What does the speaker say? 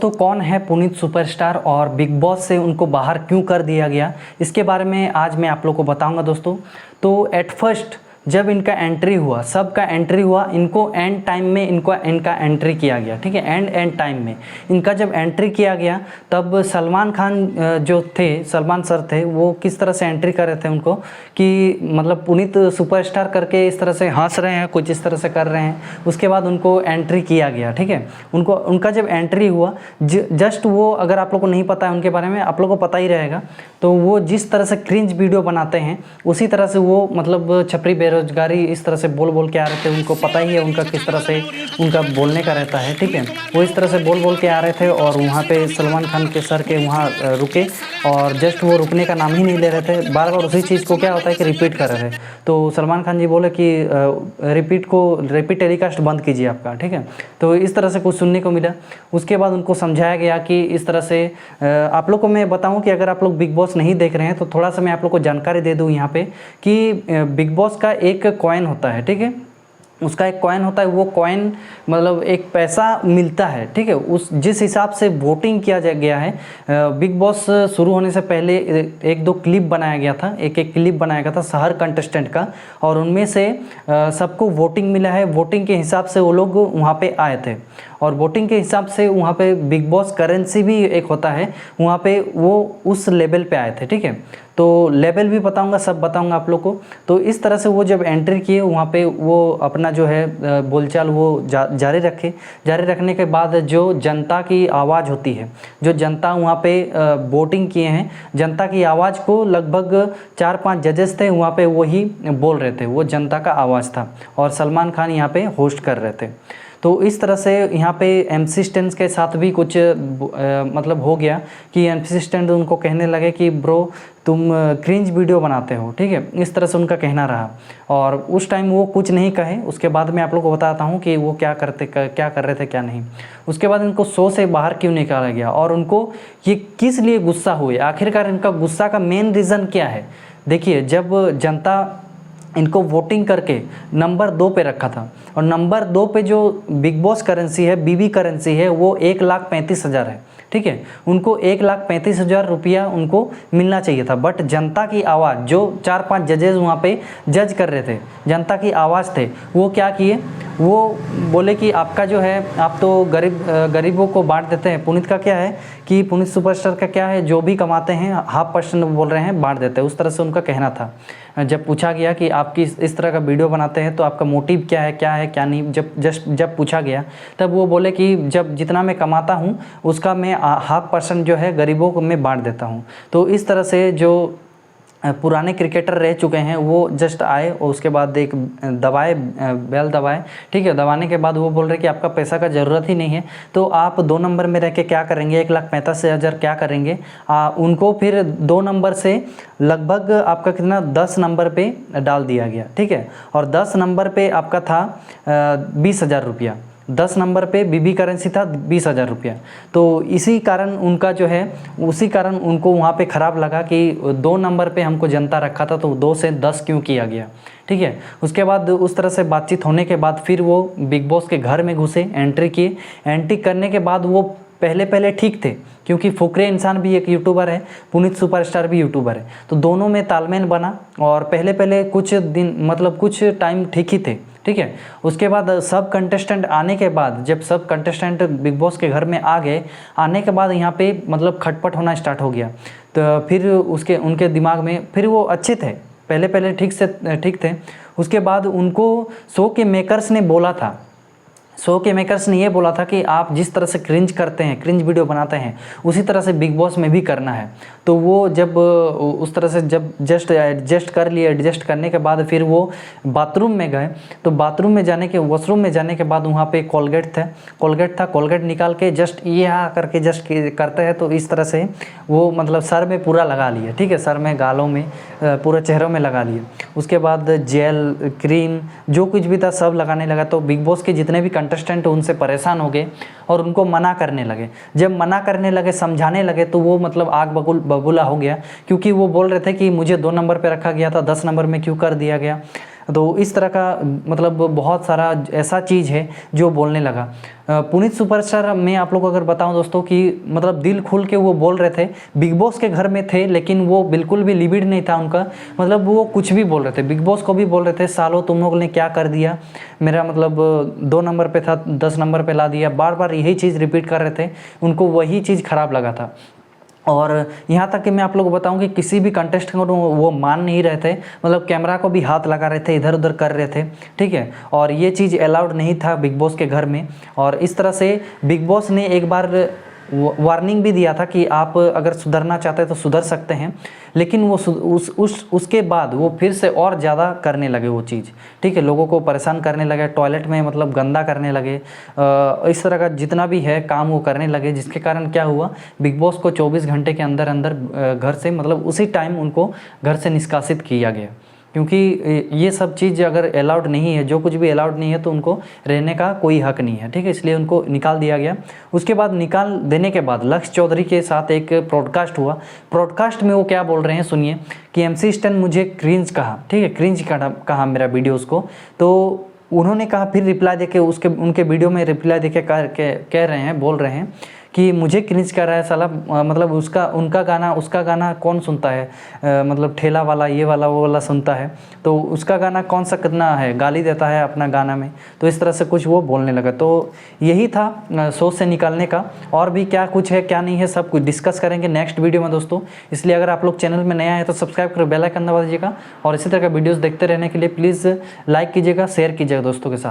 दोस्तों, कौन है पुनीत सुपरस्टार और बिग बॉस से उनको बाहर क्यों कर दिया गया, इसके बारे में आज मैं आप लोग को बताऊंगा दोस्तों। तो एट फर्स्ट जब इनका एंट्री हुआ, सबका एंट्री हुआ, इनको एंड टाइम में इनका एंट्री किया गया, ठीक है। एंड टाइम में इनका जब एंट्री किया गया तब सलमान खान जो थे, सलमान सर थे, वो किस तरह से एंट्री कर रहे थे उनको कि मतलब पुनीत सुपरस्टार करके इस तरह से हंस रहे हैं, कुछ इस तरह से कर रहे हैं। उसके बाद उनको एंट्री किया गया, ठीक है। उनका जब एंट्री हुआ जस्ट वो, अगर आप लोग को नहीं पता है उनके बारे में, आप लोग को पता ही रहेगा, तो वो जिस तरह से क्रिंज वीडियो बनाते हैं उसी तरह से वो मतलब छपरी बेरोजगारी इस तरह से बोल के आ रहे थे। उनको पता ही है उनका किस तरह से उनका बोलने का रहता है, ठीक है। वो इस तरह से बोल के आ रहे थे और वहाँ पे सलमान खान के सर के वहाँ रुके और जस्ट वो रुकने का नाम ही नहीं ले रहे थे। बार बार उसी चीज़ को क्या होता है कि रिपीट कर रहे थे। तो सलमान खान जी बोले कि रिपीट टेलीकास्ट बंद कीजिए आपका, ठीक है। तो इस तरह से कुछ सुनने को मिला। उसके बाद उनको समझाया गया कि इस तरह से आप लोग को मैं बताऊं कि अगर आप लोग बिग बॉस नहीं देख रहे हैं तो थोड़ा सा मैं आप लोग को जानकारी दे दूं यहाँ पे कि बिग बॉस का एक कॉइन होता है, ठीक है। उसका एक कॉइन होता है, वो कॉइन मतलब एक पैसा मिलता है, ठीक है। उस जिस हिसाब से वोटिंग किया गया है, बिग बॉस शुरू होने से पहले एक दो क्लिप बनाया गया था, एक क्लिप बनाया गया था हर कंटेस्टेंट का, और उनमें से सबको वोटिंग मिला है। वोटिंग के हिसाब से वो लोग वहाँ पे आए थे और वोटिंग के हिसाब से वहाँ पे बिग बॉस करेंसी भी एक होता है, वहाँ पे वो उस लेवल पे आए थे, ठीक है। तो लेवल भी बताऊंगा, सब बताऊंगा आप लोग को। तो इस तरह से वो जब एंट्री किए वहाँ पे वो अपना जो है बोलचाल वो जारी रखे। जारी रखने के बाद जो जनता की आवाज़ होती है, जो जनता वहाँ पे वोटिंग किए हैं, जनता की आवाज़ को लगभग 4-5 जजेस थे वहाँ पे, वही बोल रहे थे, वो जनता का आवाज़ था और सलमान खान यहाँ पे होस्ट कर रहे थे। तो इस तरह से यहाँ पे एमसी स्टैंड के साथ भी कुछ मतलब हो गया कि एमसी स्टैंड उनको कहने लगे कि ब्रो तुम क्रिंज वीडियो बनाते हो, ठीक है। इस तरह से उनका कहना रहा और उस टाइम वो कुछ नहीं कहे। उसके बाद मैं आप लोग को बताता हूँ कि वो क्या कर रहे थे क्या नहीं। उसके बाद इनको शो से बाहर क्यों निकाला गया और उनको ये किस लिए गुस्सा हुए, आखिरकार इनका गुस्सा का मेन रीज़न क्या है। देखिए, जब जनता इनको वोटिंग करके नंबर 2 पे रखा था और नंबर 2 पे जो बिग बॉस करेंसी है, बीबी करेंसी है, वो 1,35,000 है, ठीक है। उनको 1,35,000 रुपया उनको मिलना चाहिए था। बट जनता की आवाज़, जो 4-5 जजेस वहाँ पे जज कर रहे थे, जनता की आवाज़ थे, वो क्या किए, वो बोले कि आपका जो है, आप तो गरीबों को बांट देते हैं। पुनीत का क्या है कि पुनीत सुपरस्टार का क्या है, जो भी कमाते हैं 0.5% बोल रहे हैं बांट देते हैं, उस तरह से उनका कहना था। जब पूछा गया कि आप इस तरह का वीडियो बनाते हैं तो आपका मोटिव क्या है क्या नहीं, जब पूछा गया तब वो बोले कि जब जितना मैं कमाता हूँ उसका मैं 0.5% जो है गरीबों को मैं बांट देता हूँ। तो इस तरह से जो पुराने क्रिकेटर रह चुके हैं वो जस्ट आए और उसके बाद एक बेल दबाए, ठीक है। दबाने के बाद वो बोल रहे कि आपका पैसा का ज़रूरत ही नहीं है, तो आप 2 नंबर में रह के क्या करेंगे, 1,85,000 क्या करेंगे। उनको फिर 2 नंबर से लगभग आपका कितना 10 नंबर पे डाल दिया गया, ठीक है। और 10 नंबर पे आपका था 20,000 रुपया। 10 नंबर पे बीबी करेंसी था 20,000 रुपया। तो इसी कारण उनका जो है, उसी कारण उनको वहाँ पे ख़राब लगा कि 2 नंबर पे हमको जनता रखा था तो 2 से 10 क्यों किया गया, ठीक है। उसके बाद उस तरह से बातचीत होने के बाद फिर वो बिग बॉस के घर में घुसे, एंट्री किए। एंट्री करने के बाद वो पहले ठीक थे, क्योंकि फुकरे इंसान भी एक यूट्यूबर है, पुनीत सुपरस्टार भी यूट्यूबर है, तो दोनों में तालमेल बना और पहले कुछ दिन मतलब कुछ टाइम ठीक ही थे, ठीक है। उसके बाद सब कंटेस्टेंट आने के बाद, जब सब कंटेस्टेंट बिग बॉस के घर में आ गए, आने के बाद यहाँ पे मतलब खटपट होना स्टार्ट हो गया। तो फिर उनके दिमाग में, फिर वो अच्छे थे, पहले ठीक थे। उसके बाद उनको शो के मेकर्स ने बोला था, शो के मेकर्स ने ये बोला था कि आप जिस तरह से क्रिंज करते हैं, क्रिंज वीडियो बनाते हैं, उसी तरह से बिग बॉस में भी करना है। तो वो जब उस तरह से जब एडजस्ट कर लिए, एडजस्ट करने के बाद फिर वो बाथरूम में गए। तो बाथरूम में वॉशरूम में जाने के बाद वहाँ पे कोलगेट था, कोलगेट निकाल के जस्ट ये करके जस्ट करते हैं, तो इस तरह से वो मतलब सर में पूरा लगा लिए, ठीक है। सर में, गालों में, पूरे चेहरों में लगा लिए। उसके बाद जेल, क्रीम, जो कुछ भी था सब लगाने लगा। तो बिग बॉस के जितने भी कंटेस्टेंट उनसे परेशान हो गए और उनको मना करने लगे। जब मना करने लगे, समझाने लगे, तो वो मतलब आग बबूला हो गया, क्योंकि वो बोल रहे थे कि मुझे 2 नंबर पे रखा गया था, 10 नंबर में क्यों कर दिया गया। तो इस तरह का मतलब बहुत सारा ऐसा चीज़ है जो बोलने लगा। पुनीत सुपरस्टार मैं आप लोग को अगर बताऊं दोस्तों कि मतलब दिल खोल के वो बोल रहे थे, बिग बॉस के घर में थे लेकिन वो बिल्कुल भी लिमिट नहीं था उनका, मतलब वो कुछ भी बोल रहे थे, बिग बॉस को भी बोल रहे थे सालों तुम लोग ने क्या कर दिया, मेरा मतलब 2 नंबर पे था 10 नंबर पे ला दिया, बार बार यही चीज़ रिपीट कर रहे थे, उनको वही चीज़ ख़राब लगा था। और यहाँ तक कि मैं आप लोगों को बताऊं कि किसी भी कंटेस्टेंट को वो मान नहीं रहे थे, मतलब कैमरा को भी हाथ लगा रहे थे, इधर उधर कर रहे थे, ठीक है। और ये चीज़ अलाउड नहीं था बिग बॉस के घर में। और इस तरह से बिग बॉस ने एक बार वार्निंग भी दिया था कि आप अगर सुधरना चाहते हैं तो सुधर सकते हैं, लेकिन वो उसके बाद वो फिर से और ज़्यादा करने लगे वो चीज़, ठीक है। लोगों को परेशान करने लगे, टॉयलेट में मतलब गंदा करने लगे, इस तरह का जितना भी है काम वो करने लगे, जिसके कारण क्या हुआ, बिग बॉस को 24 घंटे के अंदर अंदर घर से मतलब उसी टाइम उनको घर से निष्कासित किया गया, क्योंकि ये सब चीज़ अगर अलाउड नहीं है, जो कुछ भी अलाउड नहीं है तो उनको रहने का कोई हक नहीं है, ठीक है, इसलिए उनको निकाल दिया गया। उसके बाद निकाल देने के बाद लक्ष्य चौधरी के साथ एक पॉडकास्ट हुआ, पॉडकास्ट में वो क्या बोल रहे हैं सुनिए कि MC स्टैन मुझे क्रिंज कहा, ठीक है, क्रिंज कहा मेरा वीडियोज़ को। तो उन्होंने कहा, फिर रिप्लाई देके उनके वीडियो में रिप्लाई देके कह रहे हैं, बोल रहे हैं कि मुझे क्रिंज कर रहा है साला, मतलब उसका गाना कौन सुनता है, मतलब ठेला वाला ये वाला वो वाला सुनता है, तो उसका गाना कौन सा कितना है, गाली देता है अपना गाना में। तो इस तरह से कुछ वो बोलने लगा। तो यही था शो से निकालने का, और भी क्या कुछ है क्या नहीं है सब कुछ डिस्कस करेंगे नेक्स्ट वीडियो में दोस्तों। इसलिए अगर आप लोग चैनल में नया है तो सब्सक्राइब करो, बेल आइकन दबा दीजिएगा, और इसी तरह का वीडियोज़ देखते रहने के लिए प्लीज़ लाइक कीजिएगा, शेयर कीजिएगा दोस्तों के साथ।